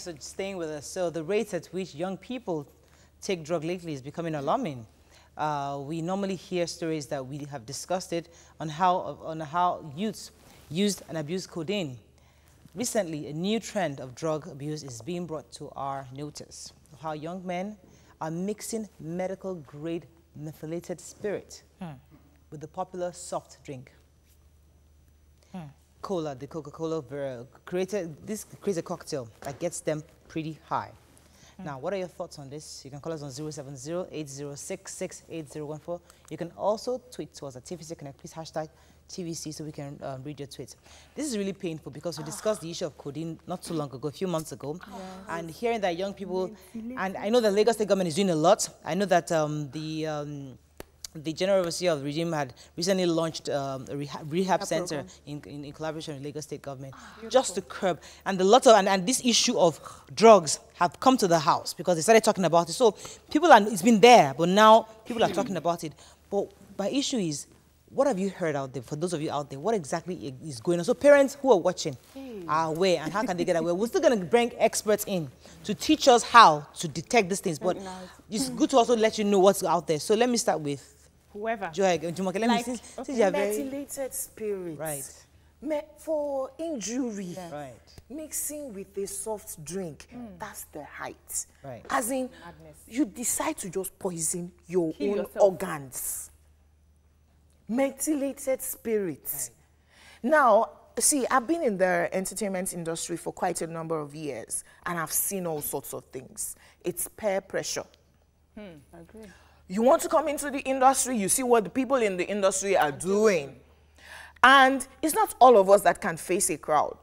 thanks for staying with us. So the rate at which young people take drug lately is becoming alarming. We normally hear stories that we have discussed it on how youths used and abused codeine. Recently, a new trend of drug abuse is being brought to our notice. How young men are mixing medical-grade methylated spirit with the popular soft drink. Cola, the Coca-Cola, creates a cocktail that gets them pretty high. Now, what are your thoughts on this? You can call us on 070-806-68014. You can also tweet to us at TVC Connect. Please hashtag TVC so we can read your tweets. This is really painful because we discussed the issue of codeine not too long ago, a few months ago, and hearing that young people, and I know the Lagos State government is doing a lot. I know that the General Overseer of the regime had recently launched a rehab center in collaboration with Lagos State government, just to curb. And and this issue of drugs have come to the house because they started talking about it. So it's been there, but now people are talking about it. But my issue is, what have you heard out there, for those of you out there, what exactly is going on? So parents who are watching are aware, and how can they get aware? We're still going to bring experts in to teach us how to detect these things, but it's good to also let you know what's out there. So let me start with whoever. Jumoke, let me see. Methylated spirit. Right. For injury. Right. Mixing with a soft drink. That's the height. Right. As in, Madness. you decide to just poison your Kill own yourself. organs. Methylated spirit. Right. Now, see, I've been in the entertainment industry for quite a number of years, and I've seen all sorts of things. It's peer pressure. I agree. You want to come into the industry, you see what the people in the industry are doing. And it's not all of us that can face a crowd.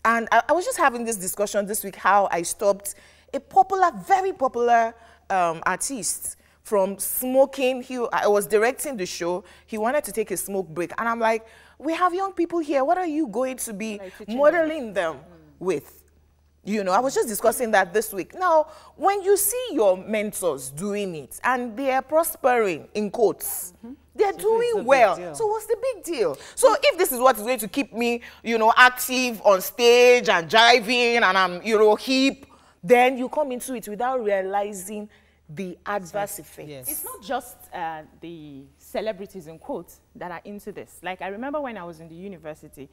And I was just having this discussion this week, how I stopped a very popular artist from smoking. I was directing the show. He wanted to take a smoke break. And I'm like, we have young people here. What are you going to be modeling them with? You know, I was just discussing that this week. Now, when you see your mentors doing it and they are prospering, in quotes, they're doing well. So what's the big deal? So if this is what is going to keep me, you know, active on stage and jiving and I'm, you know, hip, then you come into it without realizing the adverse effects. Yes. It's not just the celebrities, in quotes, that are into this. Like, I remember when I was in the university,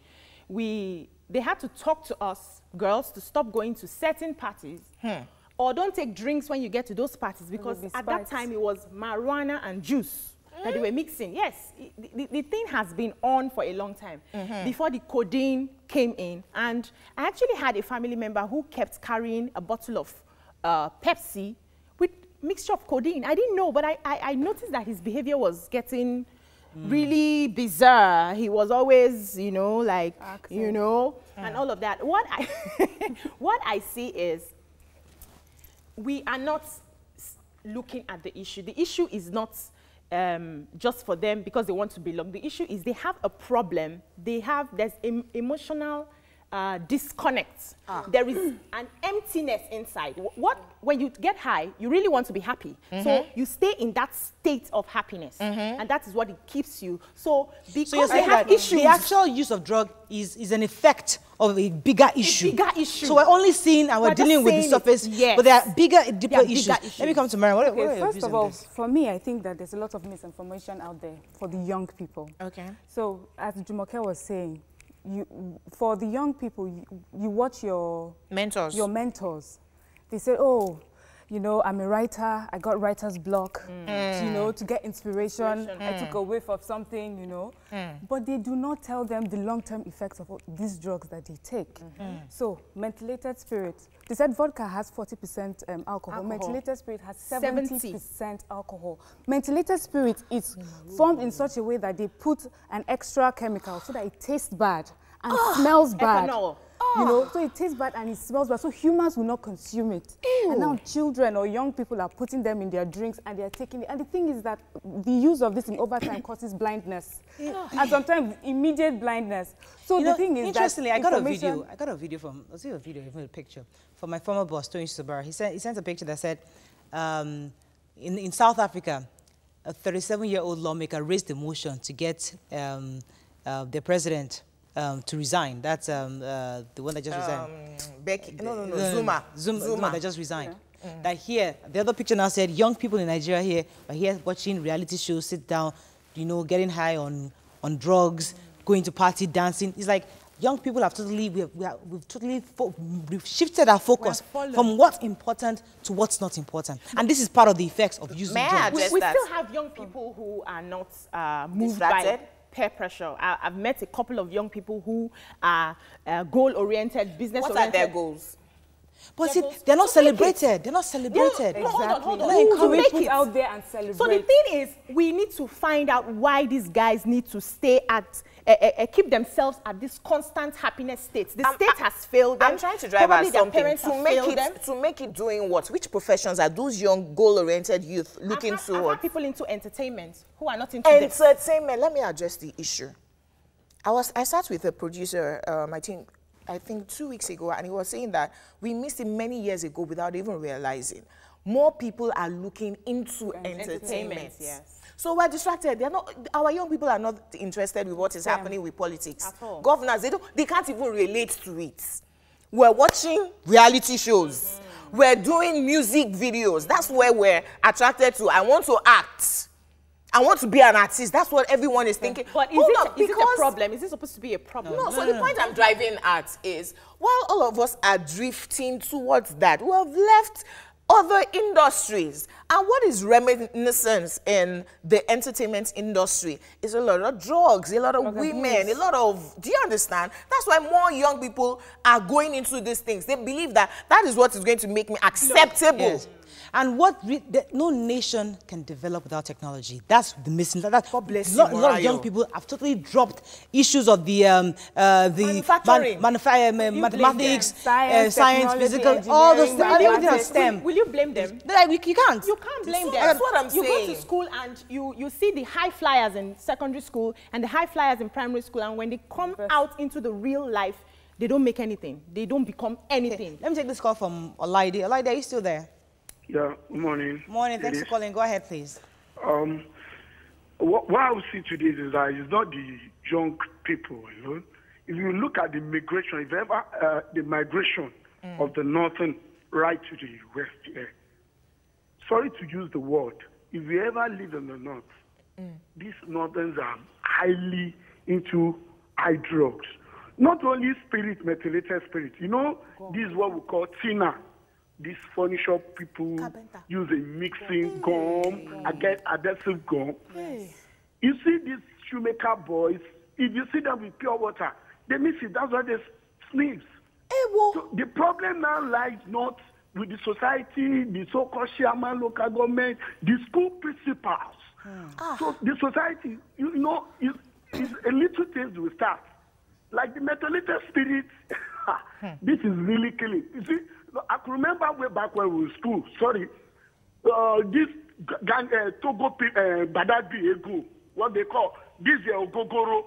they had to talk to us girls to stop going to certain parties or don't take drinks when you get to those parties, because at that time it was marijuana and juice that they were mixing. Yes, the thing has been on for a long time before the codeine came in. And I actually had a family member who kept carrying a bottle of Pepsi with mixture of codeine. I didn't know, but I noticed that his behavior was getting really bizarre. He was always, you know, like, you know, and all of that. What I see is we are not looking at the issue. The issue is not just for them because they want to belong. The issue is they have a problem. There's emotional disconnect. There is an emptiness inside. When you get high, you really want to be happy. So you stay in that state of happiness, and that is what it keeps you. So because they have issues, the actual use of drug is an effect of a bigger issue. So we're only seeing and we're dealing with the surface, but there are deeper issues. Let me come to Mary. What are your first views of on all, this? for me, I think that there's a lot of misinformation out there for the young people. Okay. So as Jumoke was saying, for the young people, you watch your mentors. They say, oh, you know, I'm a writer, I got writer's block, you know, to get inspiration, I took a whiff of something, you know. But they do not tell them the long-term effects of these drugs that they take. So, methylated spirit, they said vodka has 40% alcohol. Methylated spirit has 70% alcohol. Methylated spirit is formed in such a way that they put an extra chemical so that it tastes bad and smells bad. Ethanol. You know, so it tastes bad and it smells bad, so humans will not consume it. And now children or young people are putting them in their drinks and they're taking it. And the thing is that the use of this in overtime causes blindness. And sometimes immediate blindness. So You the know, thing is interestingly, that I got a video from, I'll see a video, even a picture, from my former boss, Tony Subara. He sent a picture that said, in South Africa, a 37-year-old lawmaker raised a motion to get the president to resign. That's the one that just resigned. Becky. No. Zuma. Zuma that just resigned. That here, the other picture now said, young people in Nigeria here are here watching reality shows, sit down, you know, getting high on drugs, going to party, dancing. It's like young people have totally, we've shifted our focus from what's important to what's not important. And this is part of the effects of using drugs. We still have young people who are not moved by peer pressure. I've met a couple of young people who are goal-oriented, business-oriented. What are their goals? But see, they're not celebrated. They're not celebrated. No, hold on. To make it out there and celebrate. So the thing is, we need to find out why these guys need to stay at, keep themselves at this constant happiness state. The state has failed them. I'm trying to drive at something. To make it doing what? Which professions are those young goal-oriented youth looking towards? People into entertainment who are not into entertainment. This. Let me address the issue. I sat with a producer, I think 2 weeks ago, and he was saying that we missed it many years ago without even realizing. More people are looking into entertainment. Yes. So we're distracted. They're not. Our young people are not interested with what is happening with politics. At all. Governors, they can't even relate to it. We're watching reality shows. We're doing music videos. That's where we're attracted to. I want to act. I want to be an artist. That's what everyone is thinking. But is it a problem? Is it supposed to be a problem? No, so the point I'm driving at is, while all of us are drifting towards that, we have left other industries. And what is reminiscent in the entertainment industry is a lot of drugs, a lot of women, a lot of, do you understand? That's why more young people are going into these things. They believe that that is what is going to make me acceptable. Yes. And no nation can develop without technology. That's the missing. God bless you. A lot of young people have totally dropped issues of the mathematics, science, physical, all those things, everything on STEM. Will you blame them? You can't. You can't blame them. That's what I'm saying. You go to school and you see the high flyers in secondary school and the high flyers in primary school, and when they come out into the real life, they don't make anything. They don't become anything. Let me take this call from Olaide. Olaide, are you still there? Yeah, good morning. Morning, thanks for calling. Go ahead, please. What I will see today is that it's not the young people, you know. If you look at the migration, if ever the migration of the northern right to the west here, sorry to use the word, if you ever live in the north, these northerns are highly into eye drugs. Not only spirit, methylated spirit. You know, this is what we call tina. These furniture people use a mixing gum, adhesive gum. Yes. You see these shoemaker boys, if you see them with pure water, they mix it. That's why they sneeze. So the problem now lies not with the society, the so-called chairman, local government, the school principals. So the society, you know, is a little things will start. Like the methylated spirit, this is really killing. You see, I can remember way back when we were in school, this gang, Togo, Badabi, Ego, what they call, this Ogogoro,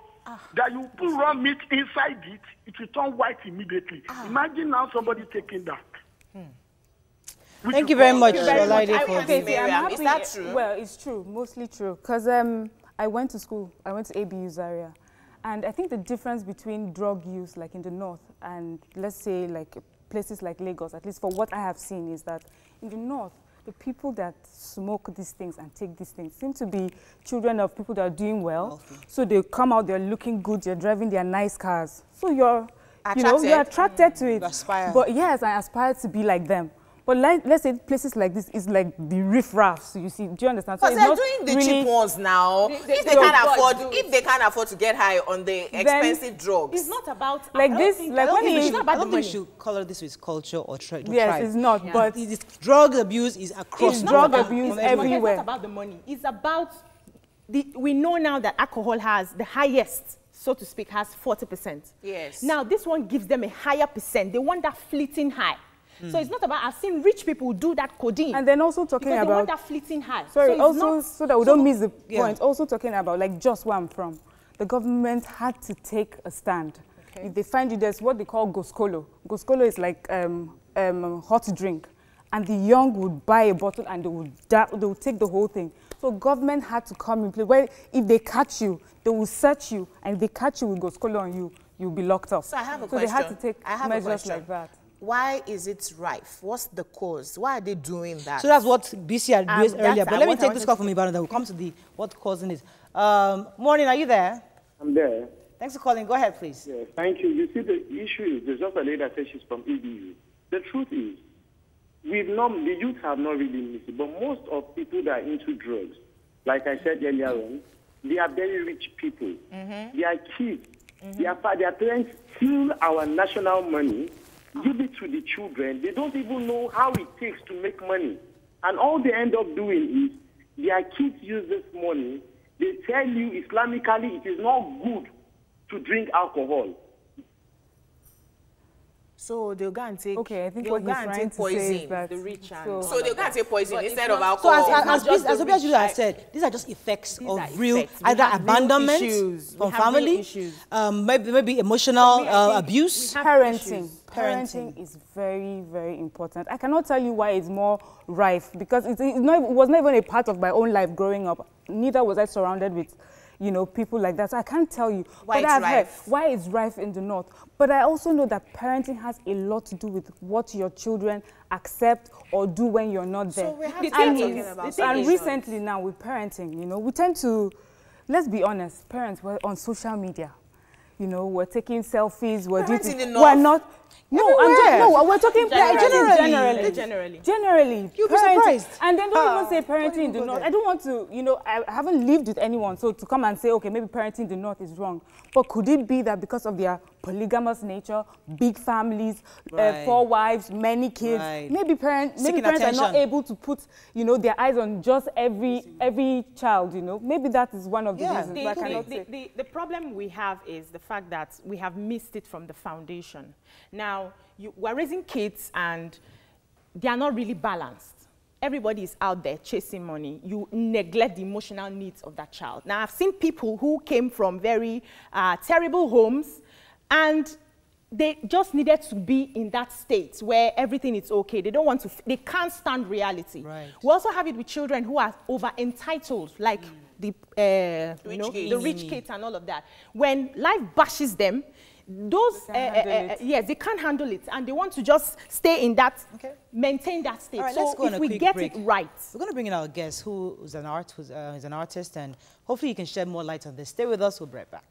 that you put raw meat inside it, it will turn white immediately. Imagine now somebody taking that. Thank you very much, Olaide. Is that true? Well, it's true, mostly true. Because I went to school, I went to ABU Zaria. And I think the difference between drug use, like in the north, and let's say like places like Lagos, at least for what I have seen, is that in the north, the people that smoke these things and take these things seem to be children of people that are doing well. So they come out, they're looking good, they're driving their nice cars. So you're attracted to it. You aspire. But yes, I aspire to be like them. But let's say places like this is like the riff-raffs, you see. Do you understand? Because they're doing the cheap ones now. If they can't afford to get high on the expensive drugs. It's not about like this. Like when I don't think we should color this with culture or tribe. Yes, it's not. Yeah. But drug abuse is across. It's drug abuse everywhere. It's not about the money. It's about we know now that alcohol has the highest, so to speak, has 40%. Yes. Now this one gives them a higher percent. They want that fleeting high. So it's not about, I've seen rich people do that codeine. And then also talking about, they want that fleeting high. Sorry, so also, so that we don't miss the point, also talking about, like, just where I'm from, the government had to take a stand. Okay. If they find you, there's what they call goskolo. Goskolo is like hot drink. And the young would buy a bottle and they would take the whole thing. So government had to come in play. Where if they catch you, they will search you. And if they catch you with goskolo on you, you'll be locked up. So I have a question. So they had to take measures like that. Why is it rife? What's the cause? Why are they doing that? So that's what BC had raised earlier. But let me take this call from Ibadan, then we'll come to the what causing it. Morning, are you there? I'm there. Thanks for calling. Go ahead, please. Yeah, thank you. You see, the issue is, there's just a lady that says she's from EBU. The truth is, the youth have not really missed it, but most of people that are into drugs, like I said earlier on, they are very rich people. They are kids. Their parents steal our national money, give it to the children. They don't even know how it takes to make money. And all they end up doing is their kids use this money. They tell you Islamically it is not good to drink alcohol. So they'll go and take, I think what he's trying to say is that the rich and so they'll go and take poison instead of alcohol. So as Obiajude has said, these are just effects of real either abandonment from family, maybe emotional abuse. Parenting is very, very important. I cannot tell you why it's more rife, because it was not even a part of my own life growing up. Neither was I surrounded with, people like that. So I can't tell you why it's rife in the north. But I also know that parenting has a lot to do with what your children accept or do when you're not there. So we have to talking about and recently now with parenting, we tend to, let's be honest, parents were on social media. We're taking selfies, we're not. We're talking generally. You'll be surprised. And then don't even say parenting in the north. I don't want to, I haven't lived with anyone, so to come and say, okay, maybe parenting in the north is wrong. But could it be that because of their polygamous nature, big families, 4 wives, many kids, maybe parents are not able to put, their eyes on just every child, Maybe that is one of the reasons. The problem we have is the fact that we have missed it from the foundation. Now, we're raising kids and they are not really balanced. Everybody is out there chasing money. You neglect the emotional needs of that child. Now, I've seen people who came from very terrible homes and they just needed to be in that state where everything is okay. They can't stand reality. Right. We also have it with children who are over-entitled, like the rich kids and all of that. When life bashes them, they can't handle it, and they want to just stay in that, maintain that state. Right, so if we get it right, we're going to bring in our guest, who is an artist, and hopefully you can shed more light on this. Stay with us. We'll be right back.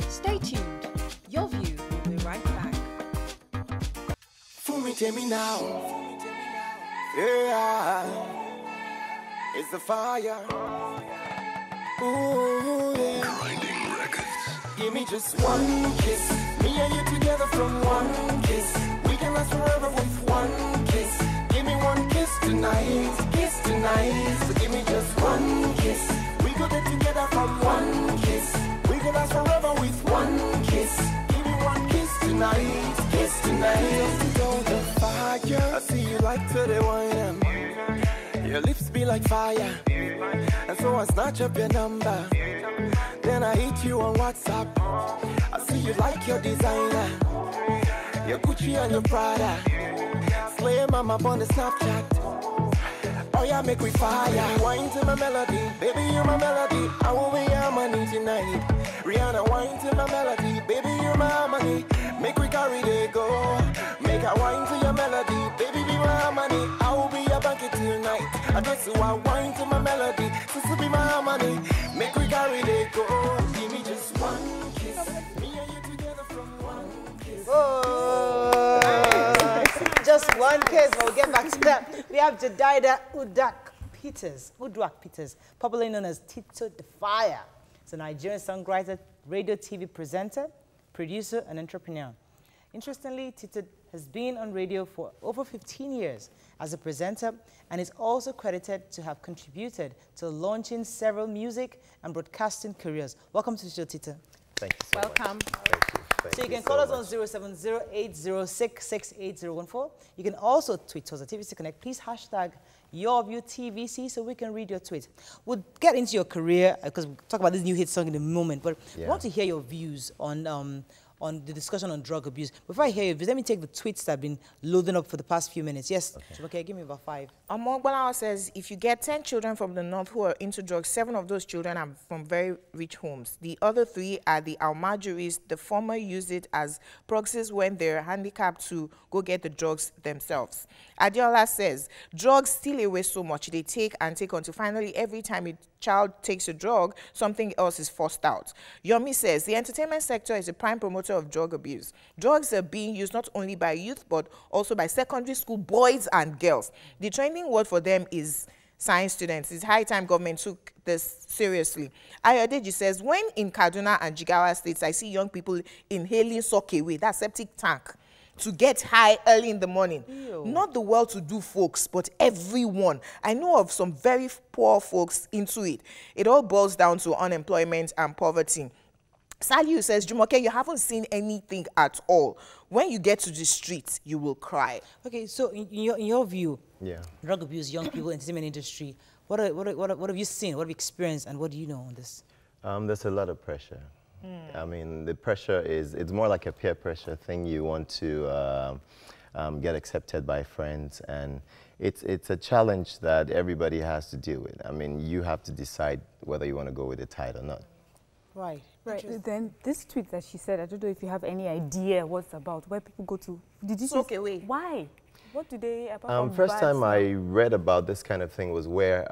Stay tuned. Your view will be right back. Fool me, tell me now. Yeah, it's the fire. Ooh, yeah. Grinding records. Give me just one kiss. Me and you together from one kiss. We can last forever with one kiss. Give me one kiss tonight. Kiss tonight. So give me just one kiss. We go get together from one kiss. We can last forever with one kiss. Give me one kiss tonight. Kiss tonight. Don't the fire. I see you like to the wine. Your lips be like fire. And so I snatch up your number. Then I hit you on WhatsApp. I see you like your designer. Your Gucci and your Prada. Slay mama on the Snapchat. Oh yeah, make we fire. Wine to my melody. Baby, you're my melody. I will be your money tonight. Rihanna, wine to my melody. Baby, you're my money. Make we carry they go. Make a wine to your melody. Baby, be my money. I will be your banquet tonight. I guess you are wine to my melody. Sister, be my money. Make we carry they go. Give me just one kiss. Me and you together from one kiss. Oh, just one kiss. But we'll get back to that. We have Jedidah Uduak Peters, popularly known as Tito the Fire. He's a Nigerian songwriter, radio TV presenter, producer, and entrepreneur. Interestingly, Tito has been on radio for over 15 years as a presenter and is also credited to have contributed to launching several music and broadcasting careers. Welcome to the show, Tito. Thank you so welcome. Much. Thank you. So you can call us on 070-806-68014. You can also tweet to us at TVC Connect. Please hashtag YourViewTVC so we can read your tweet. We'll get into your career because we'll talk about this new hit song in a moment. But I want to hear your views on on the discussion on drug abuse. Before I hear you, let me take the tweets that have been loading up for the past few minutes. Yes, okay, give me about 5. Amogbalao says, if you get 10 children from the north who are into drugs, 7 of those children are from very rich homes. The other 3 are the Almajiris. The former use it as proxies when they're handicapped to go get the drugs themselves. Adiola says, drugs steal away so much. They take and take until finally every time a child takes a drug, something else is forced out. Yomi says, the entertainment sector is a prime promoter of drug abuse. Drugs are being used not only by youth, but also by secondary school boys and girls. The trending word for them is science students. It's high time government took this seriously. Ayodeji says, when in Kaduna and Jigawa states, I see young people inhaling sockaway, that septic tank, to get high early in the morning. Ew. Not the well-to-do folks, but everyone. I know of some very poor folks into it. It all boils down to unemployment and poverty. Saliu says, Jumoke, you haven't seen anything at all. When you get to the streets, you will cry. Okay, so in your view, yeah, drug abuse, young people, entertainment industry, what have you seen, what have you experienced, and what do you know on this? There's a lot of pressure. I mean, the pressure it's more like a peer pressure thing. You want to get accepted by friends, and it's a challenge that everybody has to deal with. I mean, you have to decide whether you want to go with the tide or not. Right. Then this tweet that she said, I don't know if you have any idea what it's about, where people go to. Did you soak away? Why? What do they, first time I read about this kind of thing was where,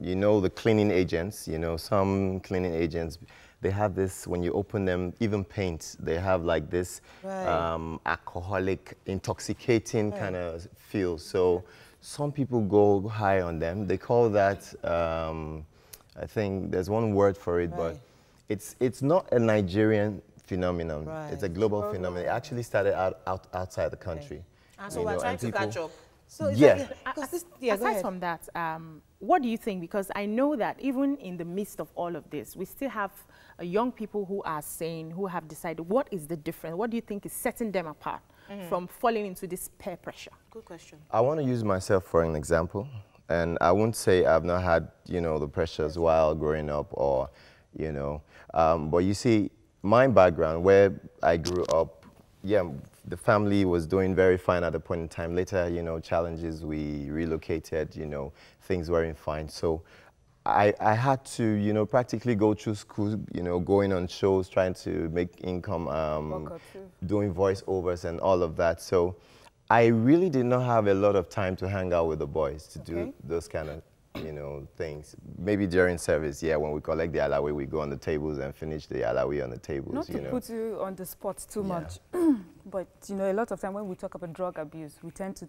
you know, the cleaning agents, you know, some cleaning agents, they have this, when you open them, even paint, they have like this alcoholic, intoxicating kind of feel. So some people go high on them. They call that, I think there's one word for it, but it's not a Nigerian phenomenon. It's a global phenomenon. It actually started outside the country. And so we're trying to catch up. So aside from that, what do you think? Because I know that even in the midst of all of this, we still have young people who are saying, who have decided, what is the difference? What do you think is setting them apart from falling into this peer pressure? Good question. I want to use myself for an example. And I won't say I've not had, you know, the pressures while growing up or, you know. But you see, my background, where I grew up, yeah, the family was doing very fine at a point in time. Later, you know, challenges, we relocated, you know, things weren't fine. So I had to, you know, practically go through school, you know, going on shows, trying to make income, doing voiceovers and all of that. So I really did not have a lot of time to hang out with the boys to do those kind of, you know, things. Maybe during service, yeah, when we collect the alawi, we go on the tables and finish the alawi on the tables. Not to put you on the spot too much, but, you know, a lot of time when we talk about drug abuse, we tend to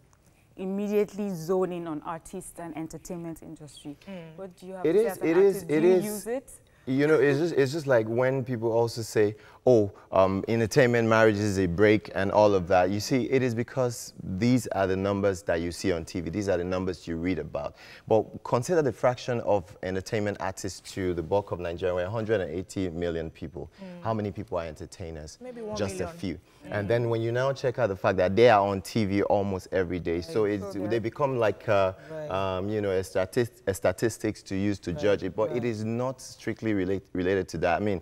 immediately zone in on artists and entertainment industry. What do you have to say as an artist? Do you use it? You know, it's just like when people also say, oh, entertainment, marriage is a break and all of that. You see, it is because these are the numbers that you see on TV. These are the numbers you read about. But consider the fraction of entertainment artists to the bulk of Nigeria. We're 180 million people. How many people are entertainers? Maybe 1 Just million. a few. And then when you now check out the fact that they are on TV almost every day, so they become like, you know, a statistics to use to judge it. But it is not strictly related to that. I mean,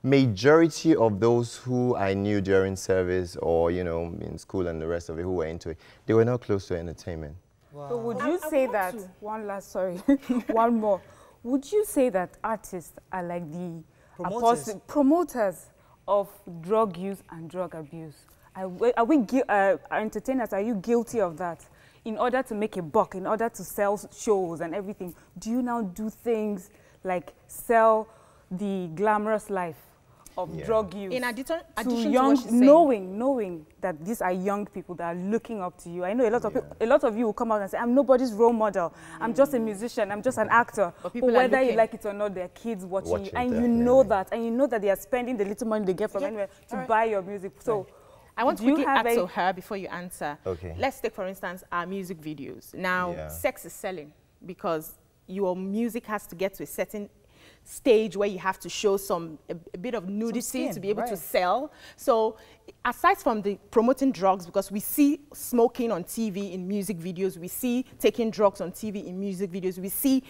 majority of those who I knew during service or, you know, in school and the rest of it who were into it, they were not close to entertainment. Wow. So would you say that, one more, would you say that artists are like the promoters of drug use and drug abuse? Are we entertainers, are you guilty of that? In order to make a buck, in order to sell shows and everything, do you now do things like sell the glamorous life of drug use in addition to young, knowing that these are young people that are looking up to you? I know a lot of you will come out and say, I'm nobody's role model. I'm just a musician. I'm just an actor. But whether you like it or not, there are kids watching you, and you know that, and you know that they are spending the little money they get from anywhere to buy your music. So I want to quickly add to her before you answer. Okay. Let's take, for instance, our music videos. Now, sex is selling because your music has to get to a certain stage where you have to show a bit of nudity to be able to sell. So aside from the promoting drugs, because we see smoking on TV in music videos, we see taking drugs on TV in music videos, we see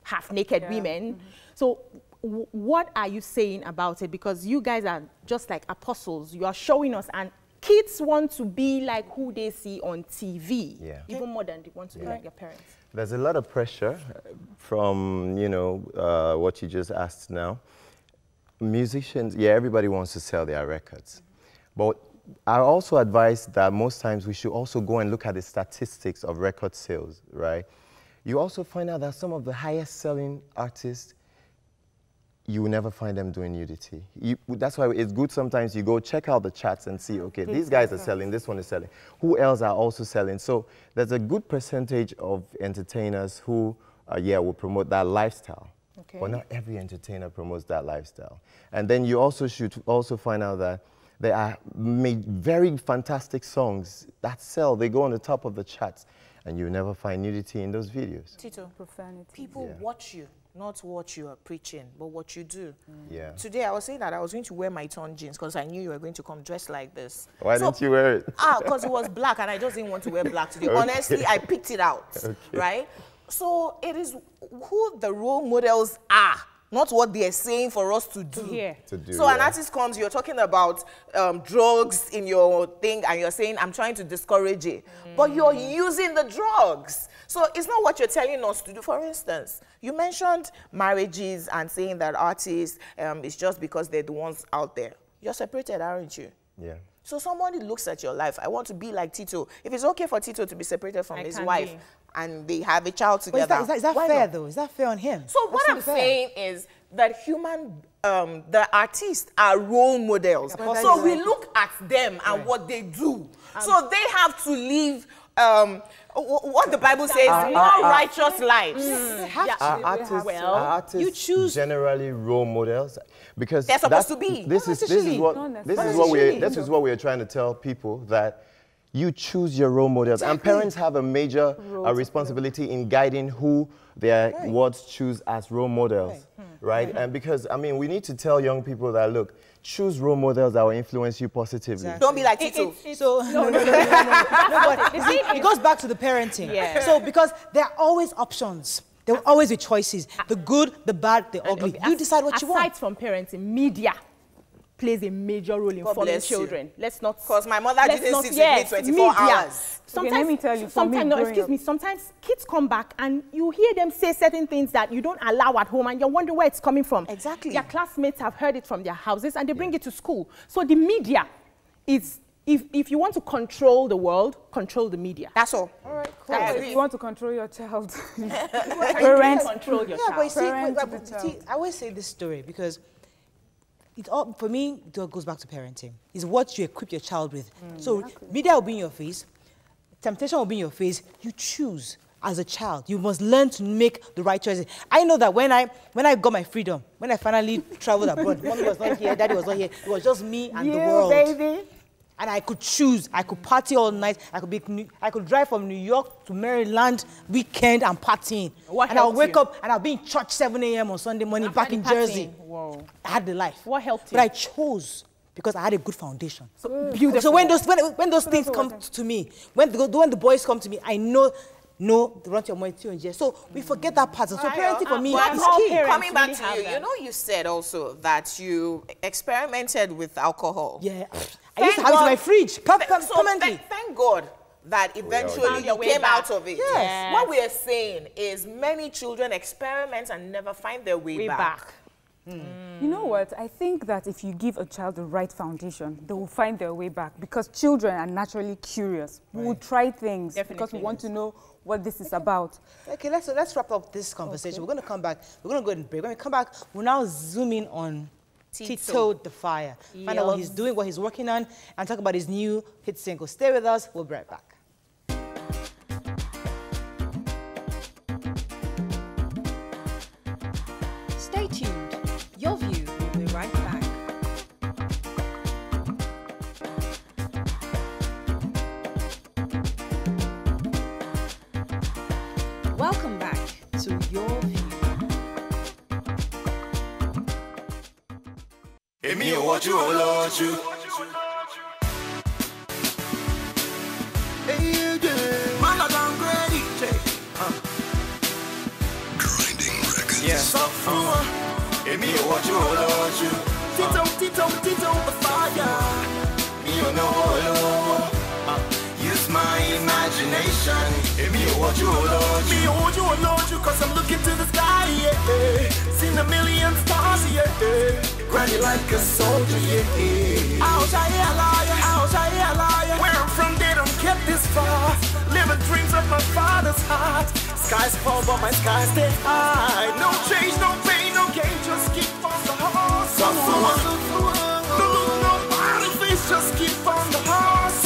half-naked women. So what are you saying about it? Because you guys are just like apostles. You are showing us, and kids want to be like who they see on TV, even more than they want to be like their parents. There's a lot of pressure from, you know, what you just asked now. Musicians, everybody wants to sell their records. But I also advise that most times we should also go and look at the statistics of record sales, right? You also find out that some of the highest selling artists, you will never find them doing nudity. That's why it's good sometimes you go check out the charts and see, okay, these guys are selling, this one is selling. Who else are also selling? So there's a good percentage of entertainers who, will promote that lifestyle. Okay. But not every entertainer promotes that lifestyle. And then you also should also find out that they are made very fantastic songs that sell. They go on the top of the charts, and you never find nudity in those videos. Tito, profanity. People watch you. Not what you are preaching, but what you do. Yeah. Today, I was saying that I was going to wear my torn jeans because I knew you were going to come dressed like this. Why didn't you wear it? Because it was black, and I just didn't want to wear black today. Okay. Honestly, I picked it out, right? So it is who the role models are, not what they are saying for us to do. So an artist comes, you're talking about drugs in your thing, and you're saying, I'm trying to discourage it. But you're using the drugs. So it's not what you're telling us to do. For instance, you mentioned marriages and saying that artists, it's just because they're the ones out there. You're separated, aren't you? Yeah. So somebody looks at your life. I want to be like Tito. If it's okay for Tito to be separated from his wife and they have a child together. Is that fair, though? Is that fair on him? So what I'm saying is that the artists are role models. So we look at them and what they do. So they have to live what the Bible says, more righteous lives. Artists you choose generally role models because they're supposed to be. This is what we are trying to tell people, that you choose your role models, and parents have a major responsibility in guiding who their wards choose as role models, right? And because I mean, we need to tell young people that look, choose role models that will influence you positively. Exactly. Don't be like Tito. It goes back to the parenting. Yeah. So because there are always options. There will always be choices. The good, the bad, the ugly. You decide what you want. Aside from parenting, media plays a major role in forming children. Let's not... Because my mother didn't sit with me 24 hours. Sometimes, let me tell you, sometimes kids come back and you hear them say certain things that you don't allow at home and you're wondering where it's coming from. Exactly. Their classmates have heard it from their houses and they bring it to school. So the media is... If you want to control the world, control the media. That's all. All right, cool. If you want to control your child, parents control your child. But see, I always say this story because it all, for me, it all goes back to parenting. It's what you equip your child with. So media will be in your face, temptation will be in your face. You choose as a child. You must learn to make the right choices. I know that when I got my freedom, when I finally traveled abroad, mommy was not here, daddy was not here. It was just me and the world. Baby. And I could choose. I could party all night. I could drive from New York to Maryland weekend and partying. And I'll wake up and I'll be in church 7 a.m. on Sunday morning back in Jersey. Whoa. I had the life. What helped you? But I chose because I had a good foundation. So beautiful. So when those things come to me, when the boys come to me, I know run to your money and so we forget that part. So parenting for me is key. Coming back to you, you know, you said also that you experimented with alcohol. Yeah. I used to have it in my fridge, permanently. Thank God that eventually you came out of it. Yes. What we are saying is many children experiment and never find their way back. You know what? I think that if you give a child the right foundation, they will find their way back because children are naturally curious. We will try things because we want to know what this is about. Okay, let's wrap up this conversation. We're going to come back. We're going to go and break. When we come back, we'll now zoom in on Tito the Fire. Find out what he's doing, what he's working on, and talk about his new hit single. Stay with us. We'll be right back. Stay tuned. Your View will be right back. Welcome back to Your View. Èmi ò wọ́jú olójú. Grinding records. Yeah. me oh what you hold you. Tito, Tito, Tito, the fire. Me oh no hold. Use my imagination. Me oh what you hold you. Me oh what you hold you, 'cause I'm looking to the sky, yeah. Seen a million stars, yeah. Grind you like a soldier, yeah. Ouch, I hear a liar, ouch, I hear a liar. Where I'm from, they don't get this far. Living dreams of my father's heart. Skies fall, but my skies stay high. No change, no pain, no gain, just keep on the horse. No look, no body face, just keep on the horse.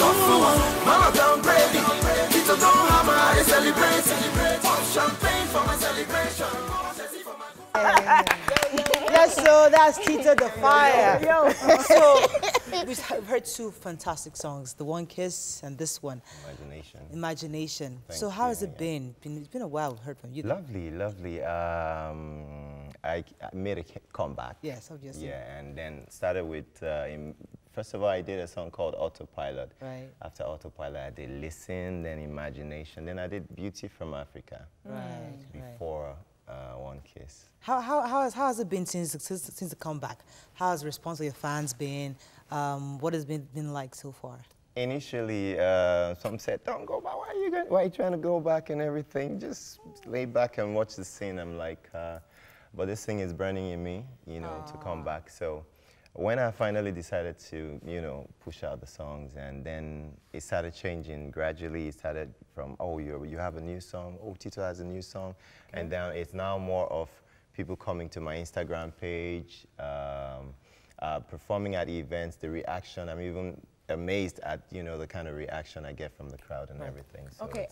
Mama don't ready, people don't have my celebrate. Pop champagne for my celebration. Yes, so that's Tito the Fire. So we've heard two fantastic songs, the One Kiss and this one. Imagination. So how has it been? It's been a while we've heard from you. Lovely, lovely. I made a comeback. Yes, obviously. Yeah, and then started with, first of all, I did a song called Autopilot. Right. After Autopilot, I did Listen, then Imagination, then I did Beauty from Africa. Right. Before One Kiss. How has it been since the comeback? How has the response of your fans been? What has been like so far? Initially, some said, "Don't go back. Why are you trying to go back and everything? Just lay back and watch the scene." I'm like, but this thing is burning in me, you know, to come back. So when I finally decided to, you know, push out the songs, and then it started changing gradually. It started from, oh, you have a new song. Oh, Tito has a new song, okay. And then it's now more of people coming to my Instagram page, performing at events, the reaction. I'm even amazed at, you know, the kind of reaction I get from the crowd and everything. So okay,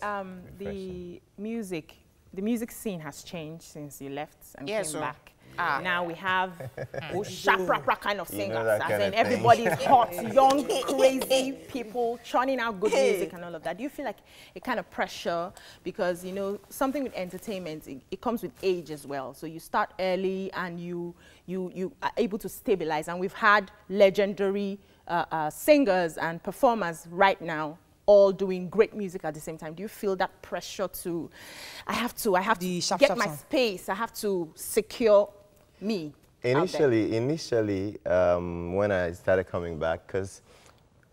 the music scene has changed since you left and came back. Now we have sharp kind of singers, as in everybody's hot, young, crazy people churning out good music and all of that. Do you feel like a kind of pressure? Because, you know, something with entertainment, it comes with age as well. So you start early and you are able to stabilize. And we've had legendary singers and performers right now all doing great music at the same time. Do you feel that pressure to, I have to get my space, I have to secure me? Initially, when I started coming back, because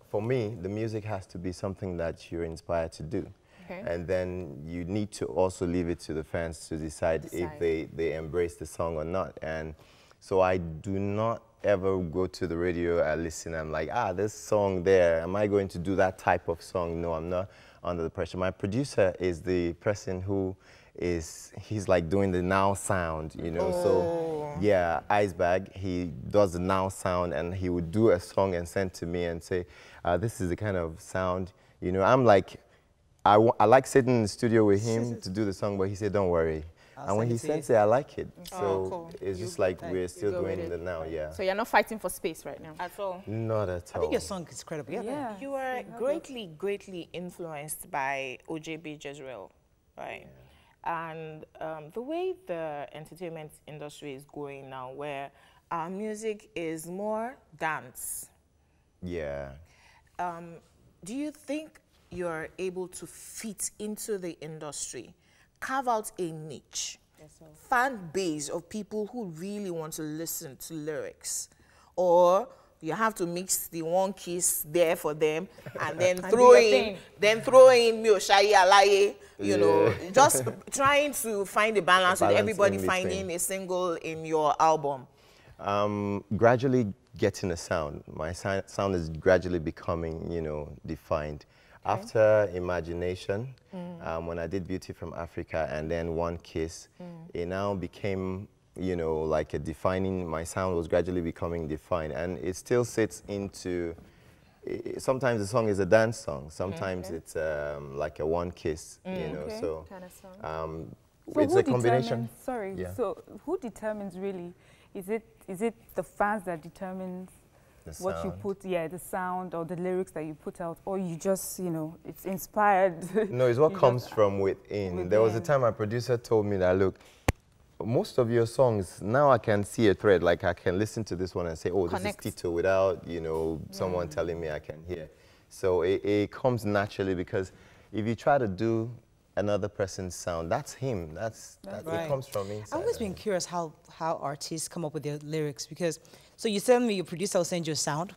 for me, the music has to be something that you're inspired to do. Okay. And then you need to also leave it to the fans to decide if they embrace the song or not. And so I do not ever go to the radio and listen. I'm like, this song there, am I going to do that type of song? No, I'm not under the pressure. My producer is the person who he's like doing the now sound, you know. So yeah, Icebag, he does the now sound, and he would do a song and send to me and say, this is the kind of sound, you know. I'm like, I like sitting in the studio with him to do the song, but he said, don't worry. And when he sends it, I like it. So cool. It's just like we're still doing it now, yeah. So you're not fighting for space right now? At all? Not at all. I think your song is incredible. Yeah. You are greatly influenced by OJB Jezreel, right? Yeah. And the way the entertainment industry is going now, where our music is more dance. Yeah. Do you think you're able to fit into the industry? Carve out a niche, fan base of people who really want to listen to lyrics, or you have to mix the One Kiss there for them, and then throw in Mioshai Alaye, you know, just trying to find a balance with everybody finding a single in your album. Gradually getting a sound. My sound is gradually becoming, you know, defined. Okay. After Imagination, when I did Beauty from Africa and then One Kiss, it now became, you know, like my sound was gradually becoming defined, and it still sits into, sometimes the song is a dance song, sometimes it's like a One Kiss, you know, so kind of song. So it's a combination. So who determines really? Is it the fans that determines what you put, the sound or the lyrics that you put out, or you just, you know, it's inspired? No, it's what comes from within. There was a time my producer told me that, look, most of your songs, now I can see a thread, like I can listen to this one and say, oh, this is Tito, without, you know, someone telling me I can hear. So it comes naturally, because if you try to do another person's sound. That's him. That's right. It comes from inside. I've always been curious how artists come up with their lyrics, because so you tell me your producer will send you a sound.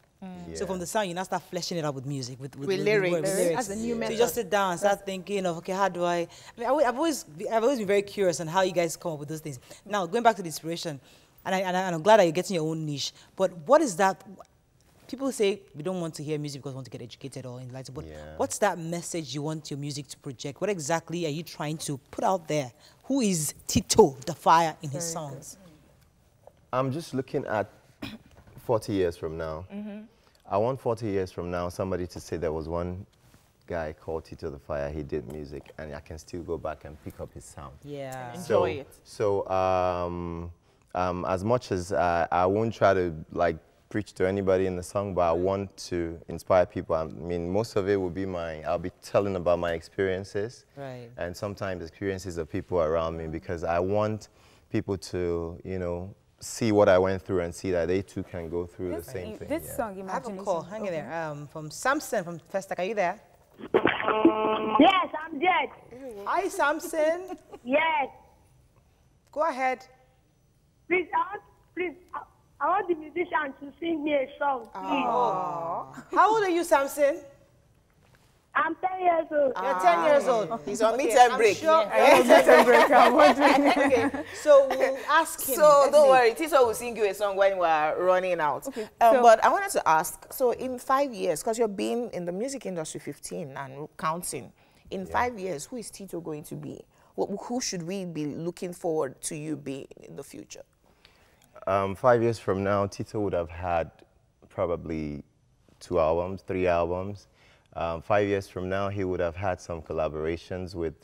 Yeah. So from the sound, you now start fleshing it out with music, with lyrics. As a new So method. you just sit down and start thinking of, okay, how do I mean, I've always been very curious on how you guys come up with those things. Now, going back to the inspiration, and I'm glad that you're getting your own niche, but what is that? People say we don't want to hear music because we want to get educated or enlightened, but what's that message you want your music to project? What exactly are you trying to put out there? Who is Tito the Fire in his songs? I'm just looking at 40 years from now. I want 40 years from now somebody to say there was one guy called Tito the Fire. He did music, and I can still go back and pick up his sound. Yeah. Enjoy it. So as much as I won't try to like preach to anybody in the song, but I want to inspire people. I mean, most of it will be I'll be telling about my experiences. Right. And sometimes experiences of people around me, because I want people to, you know, see what I went through and see that they too can go through the same thing. This song, I have a call. Hang in there. From Samson from Festac. Are you there? Yes, I'm dead. Hi, Samson. Yes. Go ahead. Please, I want the musician to sing me a song, please. How old are you, Samson? I'm 10 years old. You're 10 years old. He's on midterm break. Sure. I'm wondering. Okay, so we'll ask him. So don't worry, Tito will sing you a song when we're running out. Okay, But I wanted to ask, so in 5 years, because you've been in the music industry 15 and counting, in 5 years, who is Tito going to be? Who should we be looking forward to you being in the future? 5 years from now, Tito would have had probably 2 albums, 3 albums. 5 years from now, he would have had some collaborations with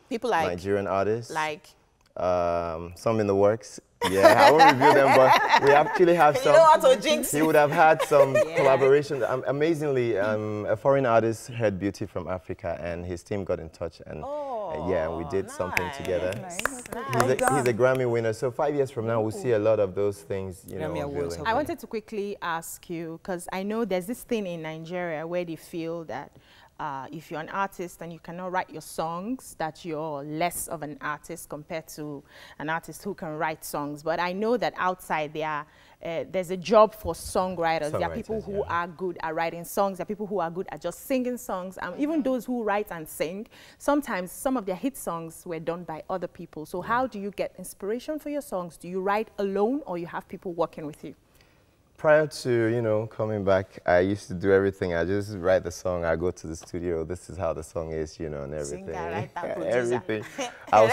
people like Nigerian artists. Like some in the works. Yeah, I won't review them, but we actually have some. You know what to jinx. He would have had some collaborations. Amazingly, a foreign artist heard Beauty from Africa, and his team got in touch, and we did something together. He's a Grammy winner. So 5 years from now, we'll see a lot of those things. You know, unveiling. I wanted to quickly ask you, because I know there's this thing in Nigeria where they feel that if you're an artist and you cannot write your songs, that you're less of an artist compared to an artist who can write songs. But I know that outside there's a job for songwriters. There are people who are good at writing songs. There are people who are good at just singing songs. Even those who write and sing, sometimes some of their hit songs were done by other people. So how do you get inspiration for your songs? Do you write alone, or you have people working with you? Prior to, you know, coming back, I used to do everything. I just write the song, I go to the studio, this is how the song is, you know, and everything. Everything. I was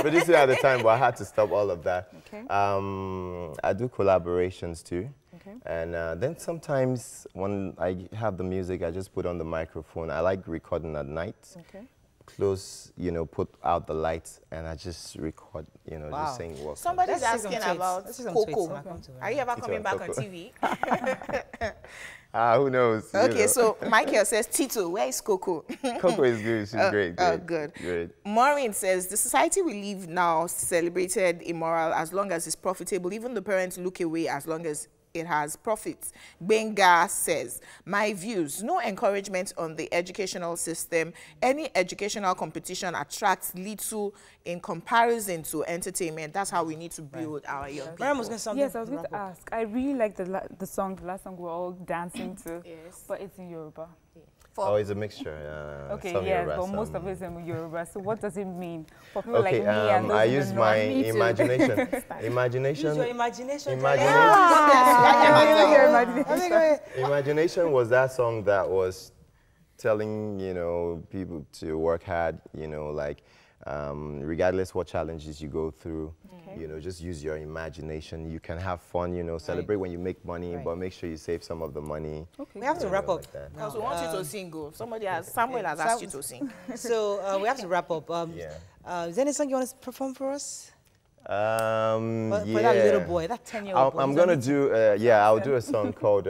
producing at the time, but I had to stop all of that. Okay. I do collaborations too. Okay. And then sometimes when I have the music, I just put on the microphone. I like recording at night. Okay. Close, you know, put out the lights, and I just record, you know, just saying what. Somebody's asking about Coco. Are you ever coming back on TV? Who knows? Okay, so Michael says, Tito, where is Coco? Coco is good. She's great. Good. Maureen says, the society we live now celebrated immoral as long as it's profitable. Even the parents look away as long as it has profits. Benga says, my views, no encouragement on the educational system. Any educational competition attracts little in comparison to entertainment. That's how we need to build our young people. Yes, I was going to ask. I really like the song, the last song we're all dancing to, but it's in Yoruba. Oh, it's a mixture. Okay, yes, but most of it is in Yoruba. So what does it mean for people like me and those I use my imagination. Imagination. Use your imagination. Imagination was that song that was telling, you know, people to work hard, you know, like regardless what challenges you go through, you know, just use your imagination. You can have fun, you know, celebrate when you make money, but make sure you save some of the money. Okay. We have to wrap up. Because we want you to sing. Samuel has asked you to sing. So we have to wrap up. Is there any song you want to perform for us? For that little boy, that 10-year-old boy. I'm going to do, I'll do a song called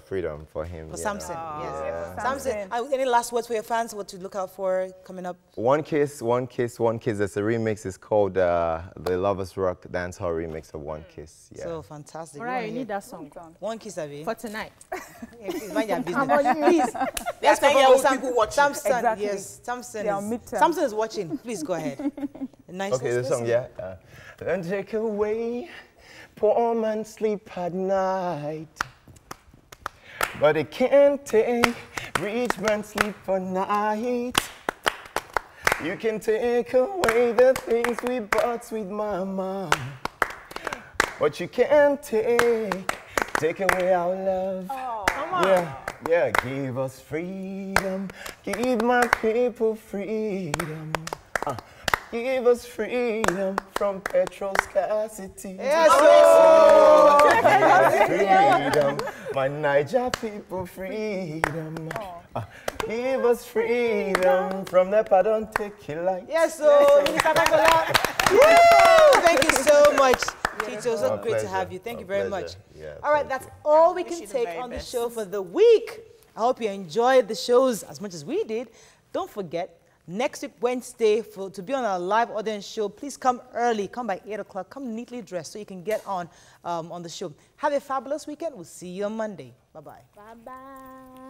Freedom for him. For Samson, yes. Samson, any last words for your fans, what to look out for coming up? One Kiss, One Kiss, One Kiss. There's a remix. It's called the Lovers Rock Dancehall remix of One Kiss. Yeah. So fantastic. All right, you need that song. One Kiss, Abby. For tonight. Please mind your business. Please. Let's go people watching. Samson, exactly. Yes. Samson is watching. Please go ahead. Nice. Okay, the song, And take away poor man sleep at night, but it can't take rich man sleep for night. You can take away the things we bought, sweet mama, but you can't take away our love. Oh, come on. Yeah, give us freedom, give my people freedom. Give us freedom from petrol scarcity. Yes, freedom, my Niger people, freedom. Give us freedom from NEPA, don't take your life. Yes, thank you so much, Tito. So great to have you. Thank you very much. Yeah, all right, that's all we can take on the show for the week. I hope you enjoyed the shows as much as we did. Don't forget, next week, Wednesday, to be on our live audience show, please come early. Come by 8 o'clock. Come neatly dressed so you can get on the show. Have a fabulous weekend. We'll see you on Monday. Bye-bye. Bye-bye.